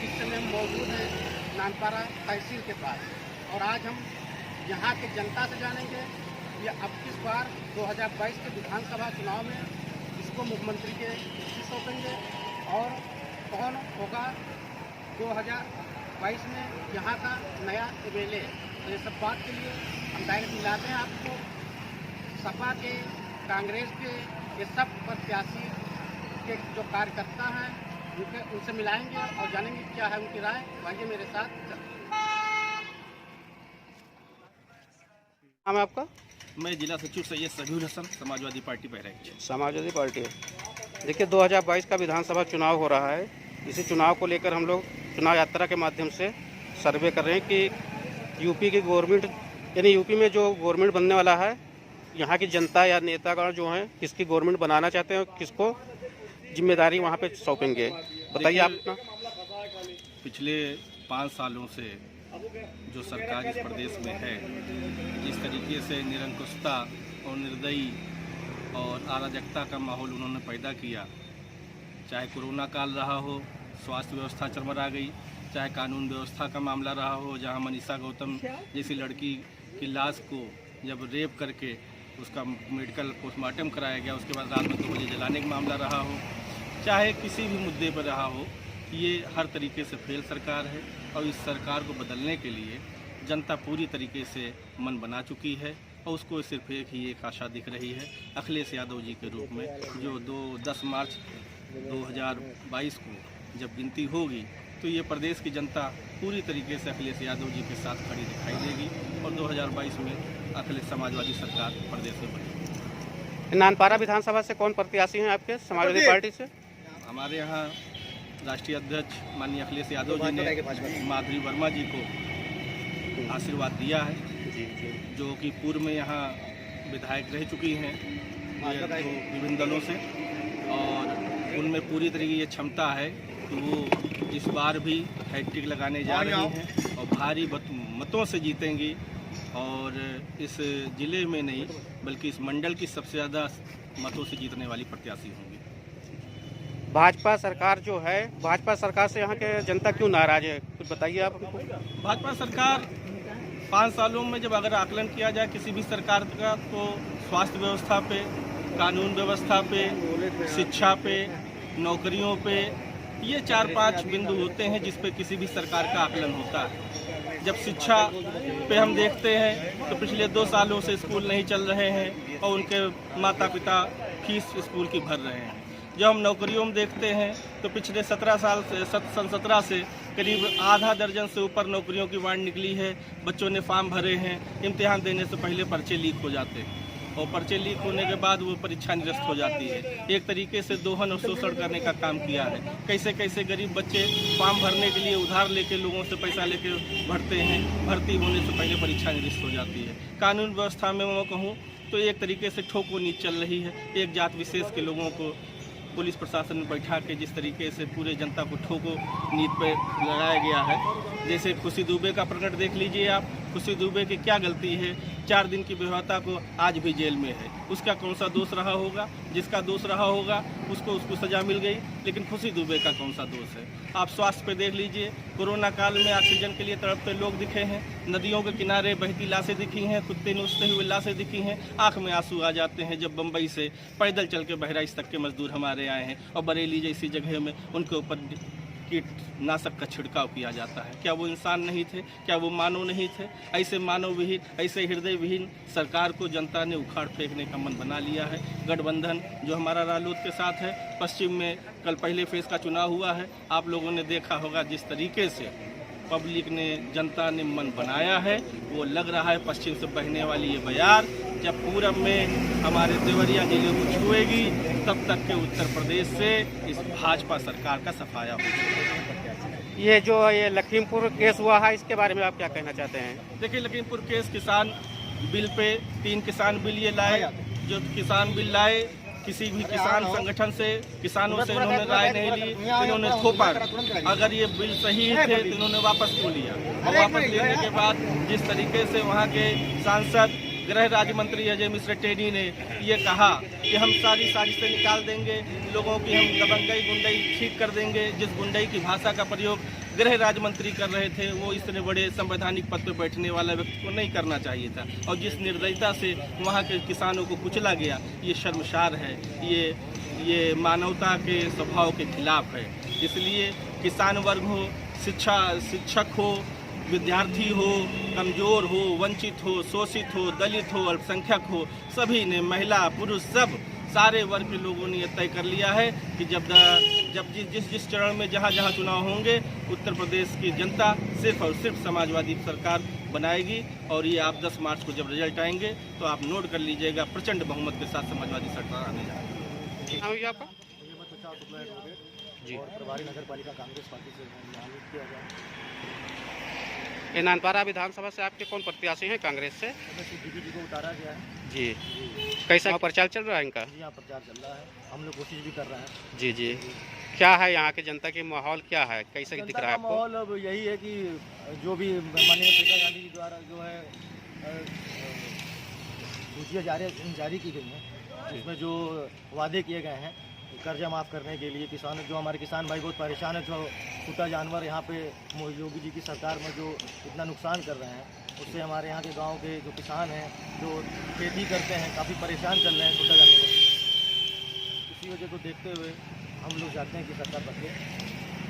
इस समय हम मौजूद हैं नानपारा तहसील के पास और आज हम यहाँ के जनता से जानेंगे कि अब किस बार 2022 के विधानसभा चुनाव में इसको मुख्यमंत्री के किस सौंपेंगे और कौन होगा 2022 में यहाँ का नया एमएलए। तो ये सब बात के लिए हम डायरेक्ट मिलाते हैं आपको सपा के, कांग्रेस के, ये सब प्रत्याशी के जो कार्यकर्ता हैं उनसे मिलाएंगे और जानेंगे क्या है उनकी राय। आइए मेरे साथ। नाम है आपका? मैं जिला सचिव सैयद सबीहुल हसन, समाजवादी पार्टी बहराइच। समाजवादी पार्टी। देखिए 2022 का विधानसभा चुनाव हो रहा है। इसी चुनाव को लेकर हम लोग चुनाव यात्रा के माध्यम से सर्वे कर रहे हैं कि यूपी की गवर्नमेंट यानी यूपी में जो गवर्नमेंट बनने वाला है, यहाँ की जनता या नेतागण जो हैं किसकी गवर्नमेंट बनाना चाहते हैं और किसको जिम्मेदारी वहाँ पे सौंपेंगे। बताइए आप अपना। पिछले 5 सालों से जो सरकार इस प्रदेश में है, जिस तरीके से निरंकुशता और निर्दयी और अराजकता का माहौल उन्होंने पैदा किया, चाहे कोरोना काल रहा हो, स्वास्थ्य व्यवस्था चरमरा गई, चाहे कानून व्यवस्था का मामला रहा हो, जहां मनीषा गौतम जैसी लड़की की लाश को जब रेप करके उसका मेडिकल पोस्टमार्टम कराया गया, उसके बाद रात में 2 बजे जलाने का मामला रहा हो, चाहे किसी भी मुद्दे पर रहा हो, ये हर तरीके से फेल सरकार है। और इस सरकार को बदलने के लिए जनता पूरी तरीके से मन बना चुकी है और उसको सिर्फ एक आशा दिख रही है, अखिलेश यादव जी के रूप में, जो 10 मार्च 2022 को जब गिनती होगी तो ये प्रदेश की जनता पूरी तरीके से अखिलेश यादव जी के साथ खड़ी दिखाई देगी और 2022 में अखिलेश समाजवादी सरकार प्रदेश में बनेगी। नानपारा विधानसभा से कौन प्रत्याशी हैं आपके समाजवादी पार्टी से? हमारे यहाँ राष्ट्रीय अध्यक्ष माननीय अखिलेश यादव जी ने माधुरी वर्मा जी को आशीर्वाद दिया है, जो कि पूर्व में यहाँ विधायक रह चुकी हैं विभिन्न दलों से, और उनमें पूरी तरीके ये क्षमता है कि वो इस बार भी हैट्रिक लगाने जा रही हैं और भारी मतों से जीतेंगी और इस जिले में नहीं बल्कि इस मंडल की सबसे ज़्यादा मतों से जीतने वाली प्रत्याशी होंगी। भाजपा सरकार जो है, भाजपा सरकार से यहाँ के जनता क्यों नाराज है, कुछ बताइए आप हमको। भाजपा सरकार 5 सालों में जब अगर आकलन किया जाए किसी भी सरकार का, तो स्वास्थ्य व्यवस्था पे, कानून व्यवस्था पे, शिक्षा पे, नौकरियों पे, ये 4-5 बिंदु होते हैं जिस पे किसी भी सरकार का आकलन होता है। जब शिक्षा पे हम देखते हैं तो पिछले 2 सालों से स्कूल नहीं चल रहे हैं और उनके माता पिता फीस स्कूल की भर रहे हैं। जब हम नौकरियों में देखते हैं तो पिछले 17 साल से सन 17 से करीब आधा दर्जन से ऊपर नौकरियों की वांड निकली है। बच्चों ने फॉर्म भरे हैं, इम्तिहान देने से पहले पर्चे लीक हो जाते हैं और पर्चे लीक होने के बाद वो परीक्षा निरस्त हो जाती है। एक तरीके से दोहन और शोषण करने का काम किया है। कैसे कैसे गरीब बच्चे फॉर्म भरने के लिए उधार लेके लोगों से पैसा लेके भरते हैं, भर्ती होने से पहले परीक्षा निरस्त हो जाती है। कानून व्यवस्था में मैं कहूँ तो एक तरीके से ठोको नीच चल रही है। एक जात विशेष के लोगों को पुलिस प्रशासन में बैठा के जिस तरीके से पूरे जनता को ठोको नीत पर लगाया गया है, जैसे खुशी दुबे का प्रकरण देख लीजिए आप। खुशी दुबे की क्या गलती है? 4 दिन की विवाहता को आज भी जेल में है। उसका कौन सा दोष रहा होगा? जिसका दोष रहा होगा उसको सजा मिल गई, लेकिन खुशी दुबे का कौन सा दोष है? आप स्वास्थ्य पे देख लीजिए, कोरोना काल में ऑक्सीजन के लिए तड़पते लोग दिखे हैं, नदियों के किनारे बहती लाशें दिखी हैं, कुत्ते नोचते हुए लाशें दिखी हैं। आँख में आंसू आ जाते हैं जब बम्बई से पैदल चल के बहराइच तक के मजदूर हमारे आए हैं और बरेली जैसी जगह में उनके ऊपर कीटनाशक का छिड़काव किया जाता है। क्या वो इंसान नहीं थे? क्या वो मानव नहीं थे? ऐसे मानव विहीन, ऐसे हृदय विहीन सरकार को जनता ने उखाड़ फेंकने का मन बना लिया है। गठबंधन जो हमारा रालोद के साथ है, पश्चिम में कल पहले फेज का चुनाव हुआ है, आप लोगों ने देखा होगा जिस तरीके से पब्लिक ने, जनता ने मन बनाया है, वो लग रहा है पश्चिम से बहने वाली ये बयार जब पूरब में हमारे देवरिया जिले को छुएगी तब तक के उत्तर प्रदेश से इस भाजपा सरकार का सफाया होगा। ये लखीमपुर केस हुआ है, इसके बारे में आप क्या कहना चाहते हैं? देखिए, लखीमपुर केस किसान बिल पे 3 किसान बिल ये लाए। जो किसान बिल लाए, किसी भी किसान संगठन से, किसानों से इन्होंने राय नहीं ली, इन्होंने थोपा। अगर ये बिल सही थे तो इन्होंने वापस क्यों लिया? और वापस लेने के बाद जिस तरीके से वहाँ के सांसद गृह राज्य मंत्री अजय मिश्रा टेनी ने ये कहा कि हम सारी साजिशें निकाल देंगे, लोगों की हम दबंगई गुंडई ठीक कर देंगे। जिस गुंडई की भाषा का प्रयोग गृह राज्य मंत्री कर रहे थे वो इतने बड़े संवैधानिक पद पर बैठने वाला व्यक्ति को नहीं करना चाहिए था, और जिस निर्दयता से वहाँ के किसानों को कुचला गया ये शर्मसार है, ये मानवता के स्वभाव के खिलाफ है। इसलिए किसान वर्ग हो, शिक्षक हो, विद्यार्थी हो, कमज़ोर हो, वंचित हो, शोषित हो, दलित हो, अल्पसंख्यक हो, सभी ने, महिला पुरुष सब सारे वर्ग के लोगों ने यह तय कर लिया है कि जब जिस चरण में जहाँ चुनाव होंगे उत्तर प्रदेश की जनता सिर्फ और सिर्फ समाजवादी सरकार बनाएगी। और ये आप 10 मार्च को जब रिजल्ट आएंगे तो आप नोट कर लीजिएगा, प्रचंड बहुमत के साथ समाजवादी सरकार आने जा रही है। आपका जी, और प्रभारी नगर पालिका कांग्रेस पार्टी से नामित किया गया। ये नानपारा विधानसभा से आपके कौन प्रत्याशी हैं कांग्रेस से? दीदी जी को उतारा गया है जी, कैसा प्रचार चल रहा है इनका? जी, यहाँ प्रचार चल रहा है, हम लोग कोशिश भी कर रहे हैं। जी जी, क्या है यहाँ के जनता की माहौल, क्या है, कैसे दिख रहा है आपको? माहौल अब यही है कि जो भी माननीय प्रियंका गांधी जी द्वारा जो है सूचियाँ जारी की गई हैं, इसमें जो वादे किए गए हैं कर्जा माफ़ करने के लिए, किसान जो हमारे किसान भाई बहुत परेशान है, जो छोटा जानवर यहाँ पे योगी जी की सरकार में जो इतना नुकसान कर रहे हैं, उससे हमारे यहाँ के गांव के जो किसान हैं जो खेती करते हैं काफ़ी परेशान चल रहे हैं छोटा जानवर। इसी वजह को देखते हुए हम लोग चाहते हैं कि सरकार बदले।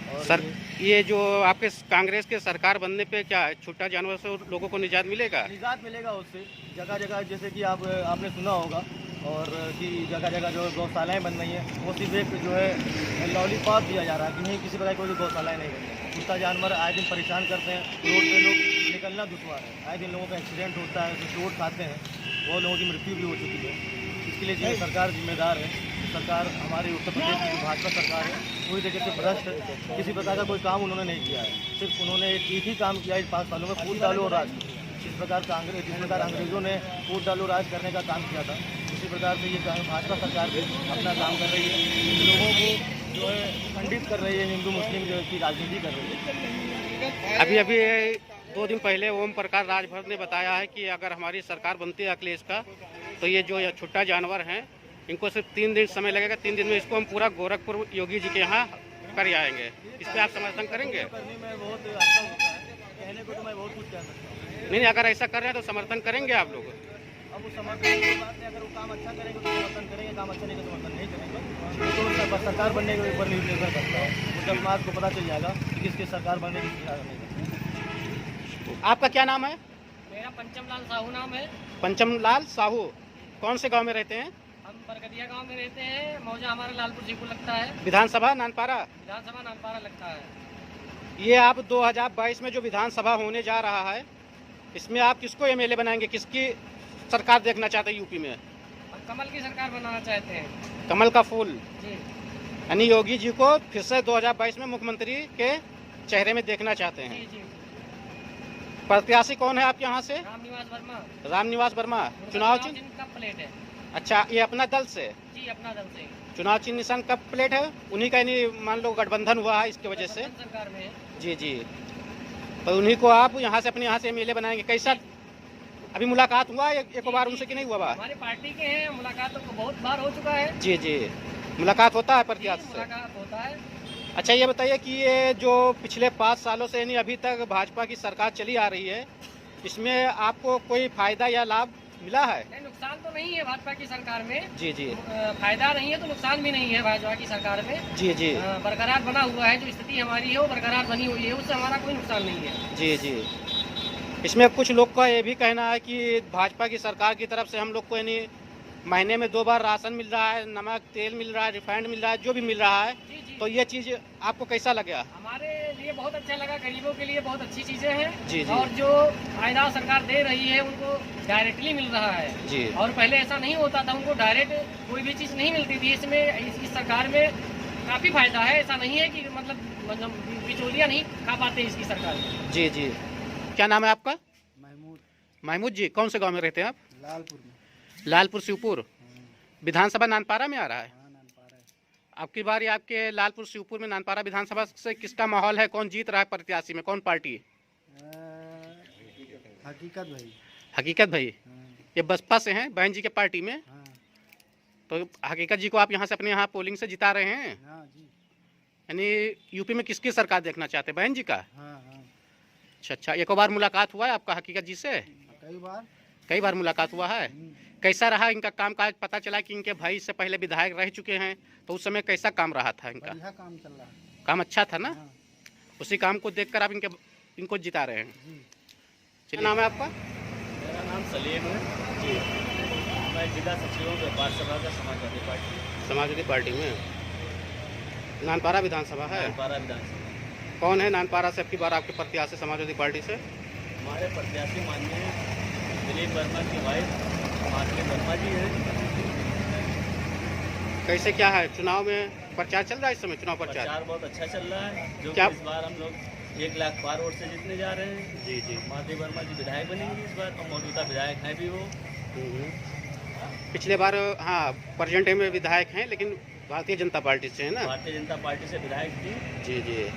और सर ये जो आपके कांग्रेस के सरकार बनने पे क्या है, छोटा जानवर से लोगों को निजात मिलेगा? निजात मिलेगा उससे। जगह जगह जैसे कि आपने सुना होगा और कि जगह जगह जो गौशालाएँ बन रही हैं वो सिर्फ एक जो है लॉलीपॉप दिया जा रहा है कि नहीं किसी प्रकार कोई गौशालाएँ नहीं बन रही। कुत्ता जानवर आए दिन परेशान करते हैं, रोड पे लोग निकलना दुश्वार है, आए दिन लोगों का एक्सीडेंट होता है, जो चोट खाते हैं, बहुत लोगों की मृत्यु भी हो चुकी है। इसके लिए जो सरकार जिम्मेदार है, सरकार हमारे उत्तर प्रदेश की जो भाजपा सरकार है पूरी तरीके से भ्रष्ट, किसी प्रकार का कोई काम उन्होंने नहीं किया है। सिर्फ उन्होंने एक ही काम किया है 5 सालों में, फूट डालो और राज। जिस प्रकार अंग्रेजों ने फूट डालो राज करने का काम किया था, उसी प्रकार से ये भाजपा सरकार भी अपना काम कर रही है, लोगों को जो है खंडित कर रही है, हिंदू मुस्लिम जो की राजनीति कर रही है। अभी 2 दिन पहले ओम प्रकाश राजभर ने बताया है कि अगर हमारी सरकार बनती है अखिलेश का, तो ये जो छोटा जानवर हैं इनको सिर्फ 3 दिन समय लगेगा, 3 दिन में इसको हम पूरा गोरखपुर योगी जी के यहाँ कर आएंगे। इस पर आप समर्थन करेंगे? करने में बहुत अच्छा होता है, कहने को तो मैं बहुत कुछ कह सकता हूँ। नहीं, अगर ऐसा कर रहे हैं तो समर्थन करेंगे आप लोग? अब वो समर्थन की बात है, अगर वो काम अच्छा करेंगे तो समर्थन करेंगे, काम अच्छा नहीं तो समर्थन नहीं करेंगे। तो सरकार बनने के ऊपर निर्भर करता है, वो 10 मार्च को पता चल जाएगा कि किसकी सरकार बनने की नहीं। आपका क्या नाम है? मेरा पंचमलाल साहू नाम है। पंचमलाल साहू, कौन से गांव में रहते हैं? हम बरगदिया गांव में रहते हैं। मौजा हमारा लालपुर जीपुर लगता है। विधानसभा नानपारा? विधानसभा नानपारा लगता है। ये आप 2022 में जो विधानसभा होने जा रहा है, इसमें आप किसको एमएलए बनाएंगे? किसकी सरकार देखना चाहते हैं यूपी में? हम कमल की सरकार बनाना चाहते हैं। कमल का फूल, जी। यानी योगी जी को फिर से 2022 में मुख्यमंत्री के चेहरे में देखना चाहते हैं। जी जी। प्रत्याशी कौन है आपके यहाँ से? रामनिवास वर्मा। रामनिवास वर्मा। चुनाव चिन्ह का प्लेट है। अच्छा, ये अपना दल से? जी, अपना दल से। चुनाव चिन्ह निशान कब प्लेट है? उन्हीं का यानी मान लो गठबंधन हुआ है इसकी वजह से? सरकार में है। जी जी, तो उन्हीं को आप यहाँ से अपने यहाँ से एमएलए बनाएंगे। कैसा अभी मुलाकात हुआ एक बार उनसे कि नहीं हुआ? हमारी पार्टी के हैं, मुलाकात तो बहुत बार हो चुका है। जी जी, मुलाकात होता है प्रत्याशी से? मुलाकात होता है। अच्छा, ये बताइए कि ये जो पिछले 5 सालों से यानी अभी तक भाजपा की सरकार चली आ रही है, इसमें आपको कोई फायदा या लाभ मिला है? नहीं, नुकसान तो नहीं है भाजपा की सरकार में। जी जी। फायदा नहीं है तो नुकसान भी नहीं है भाजपा की सरकार में। जी जी। बरकरार बना हुआ है, जो स्थिति हमारी है वो बरकरार बनी हुई है, उससे हमारा कोई नुकसान नहीं है। जी जी। इसमें कुछ लोग का ये भी कहना है कि भाजपा की सरकार की तरफ से हम लोग को यानी महीने में 2 बार राशन मिल रहा है, नमक तेल मिल रहा है, रिफाइंड मिल रहा है, जो भी मिल रहा है। जी जी। तो ये चीज़ आपको कैसा लगा? हमारे लिए बहुत अच्छा लगा, गरीबों के लिए बहुत अच्छी चीजें हैं। जी जी। और जो फायदा सरकार दे रही है उनको डायरेक्टली मिल रहा है जी। और पहले ऐसा नहीं होता था, उनको डायरेक्ट कोई भी चीज नहीं मिलती थी। इसमें इस सरकार में काफी फायदा है, ऐसा नहीं है कि मतलब बिचौलिया नहीं खा पाते इसकी सरकार में। जी जी। क्या नाम है आपका? महमूद। महमूद जी, कौन से गांव में रहते हैं आप? लालपुर में। लालपुर शिवपुर। विधानसभा नानपारा में आ रहा है? नानपारा है। आपकी बारी आपके लालपुर शिवपुर में नानपारा विधानसभा से किसका माहौल है? कौन जीत रहा है प्रत्याशी में? कौन पार्टी? हकीकत भाई। हकीकत भाई। ये बसपा से हैं, बहन जी के पार्टी में। हाँ तो हकीकत जी को आप यहाँ से अपने यहाँ पोलिंग से जिता रहे हैं, हाँ जी। यानी यूपी में किसकी सरकार देखना चाहते हैं, बहन जी का? हाँ हाँ अच्छा, एक बार मुलाकात हुआ है आपका हकीकत जी से? कई बार मुलाकात हुआ है। कैसा रहा इनका काम काज? पता चला कि इनके भाई से पहले विधायक रह चुके हैं, तो उस समय कैसा काम रहा था इनका? बढ़िया काम चल रहा है। काम अच्छा था ना? हाँ उसी काम को देखकर आप इनको जिता रहे हैं। जी। क्या नाम है आपका? मेरा नाम सलीम है जी। मैं जिला सचिव हूँ व्यापार सभा का समाजवादी पार्टी, समाजवादी पार्टी में। नानपारा विधानसभा है। नानपारा विधानसभा। कौन है नानपारा से आपकी बार आपके प्रत्याशी समाजवादी पार्टी से? हमारे प्रत्याशी माननीय दिलीप वर्मा की वाइफ माधवी वर्मा जी है। कैसे क्या है चुनाव में प्रचार चल रहा है इस समय? चुनाव प्रचार प्रचार बहुत अच्छा चल रहा है, जो क्या- कि इस बार हम लोग 1 लाख पार वोट से जीतने जा रहे हैं। जी जी। माधवी वर्मा जी विधायक बनेंगी इस बार, और मौजूदा विधायक हैं भी वो। पिछले बार हाँ प्रेजेंट में विधायक हैं, लेकिन भारतीय जनता पार्टी से है ना? भारतीय जनता पार्टी से विधायक थी, जी जी।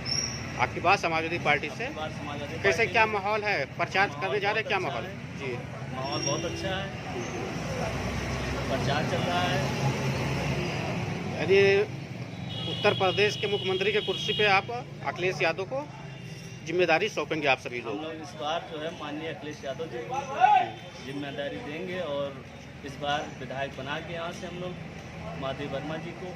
आपकी बात समाजवादी पार्टी से। इस बार समाजवादी कैसे पार्टी क्या में माहौल है? प्रचार माहौल करने जा रहे हैं, क्या बहुत माहौल अच्छा है? जी। माहौल बहुत अच्छा है, प्रचार चल रहा है। यदि उत्तर प्रदेश के मुख्यमंत्री के कुर्सी पे आप अखिलेश यादव को जिम्मेदारी सौंपेंगे आप सभी हम लोग? लोग इस बार जो है माननीय अखिलेश यादव जी को जिम्मेदारी देंगे, और इस बार विधायक बना के यहाँ से हम लोग माधवी वर्मा जी को